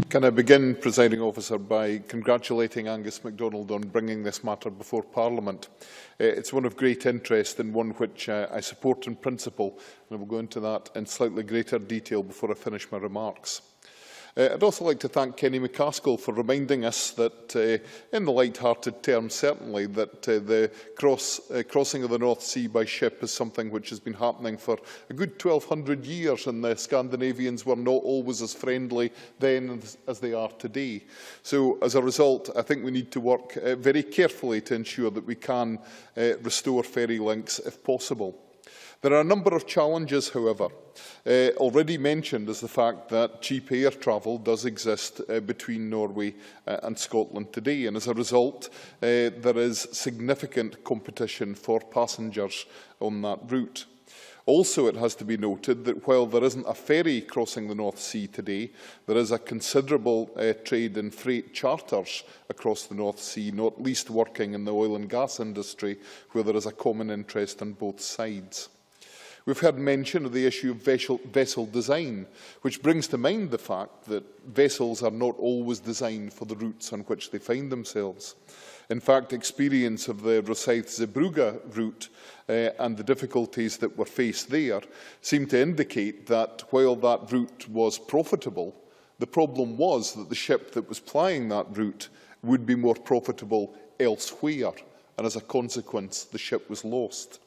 Can I begin, Presiding Officer, by congratulating Angus MacDonald on bringing this matter before Parliament. It's one of great interest and one which I support in principle, and I will go into that in slightly greater detail before I finish my remarks. I'd also like to thank Kenny McCaskill for reminding us that, in the light-hearted terms certainly, that the crossing of the North Sea by ship is something which has been happening for a good 1,200 years, and the Scandinavians were not always as friendly then as they are today. So, as a result, I think we need to work very carefully to ensure that we can restore ferry links if possible. There are a number of challenges, however. Already mentioned is the fact that cheap air travel does exist between Norway and Scotland today, and as a result there is significant competition for passengers on that route. Also, it has to be noted that while there isn't a ferry crossing the North Sea today, there is a considerable trade in freight charters across the North Sea, not least working in the oil and gas industry, where there is a common interest on both sides. We've heard mention of the issue of vessel design, which brings to mind the fact that vessels are not always designed for the routes on which they find themselves. In fact, experience of the Rosyth-Zeebrugge route and the difficulties that were faced there seem to indicate that while that route was profitable, the problem was that the ship that was plying that route would be more profitable elsewhere, and as a consequence, the ship was lost.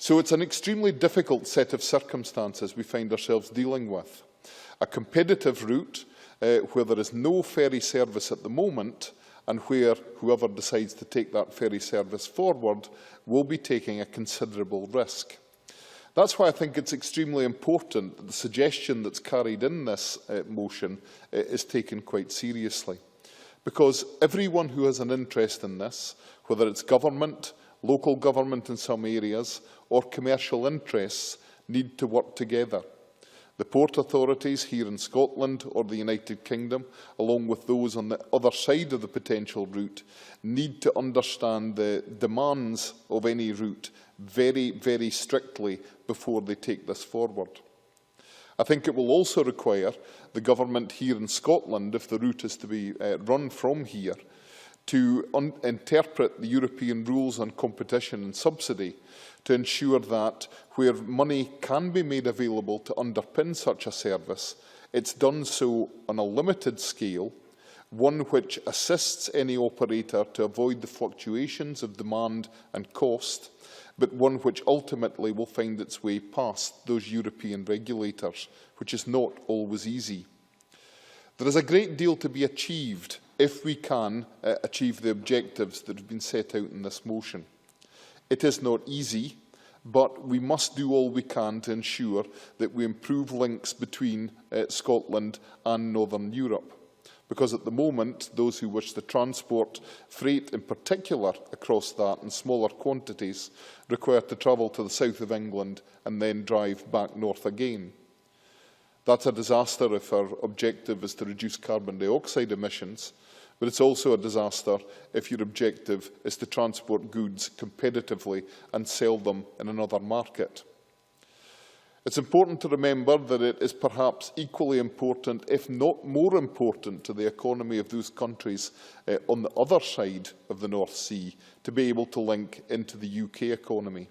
So it's an extremely difficult set of circumstances we find ourselves dealing with. A competitive route where there is no ferry service at the moment, and where whoever decides to take that ferry service forward will be taking a considerable risk. That's why I think it's extremely important that the suggestion that's carried in this motion is taken quite seriously. Because everyone who has an interest in this, whether it's government, local government in some areas, or commercial interests, need to work together. The port authorities here in Scotland or the United Kingdom, along with those on the other side of the potential route, need to understand the demands of any route very, very strictly before they take this forward. I think it will also require the government here in Scotland, if the route is to be run from here, to interpret the European rules on competition and subsidy to ensure that where money can be made available to underpin such a service, it's done so on a limited scale, one which assists any operator to avoid the fluctuations of demand and cost, but one which ultimately will find its way past those European regulators, which is not always easy. There is a great deal to be achieved if we can achieve the objectives that have been set out in this motion. It is not easy, but we must do all we can to ensure that we improve links between Scotland and Northern Europe. Because at the moment, those who wish to transport freight in particular across that in smaller quantities require to travel to the south of England and then drive back north again. That's a disaster if our objective is to reduce carbon dioxide emissions, but it's also a disaster if your objective is to transport goods competitively and sell them in another market. It's important to remember that it is perhaps equally important, if not more important, to the economy of those countries on the other side of the North Sea to be able to link into the UK economy.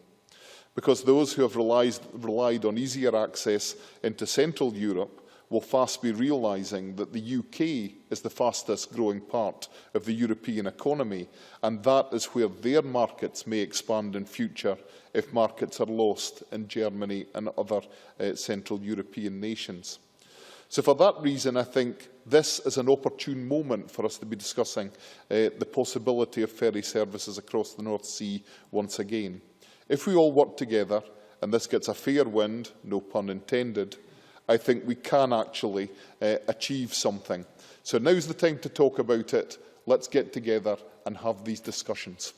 Because those who have relied on easier access into Central Europe will fast be realising that the UK is the fastest growing part of the European economy, and that is where their markets may expand in future if markets are lost in Germany and other Central European nations. So for that reason, I think this is an opportune moment for us to be discussing the possibility of ferry services across the North Sea once again. If we all work together, and this gets a fair wind, no pun intended, I think we can actually achieve something. So now's the time to talk about it. Let's get together and have these discussions.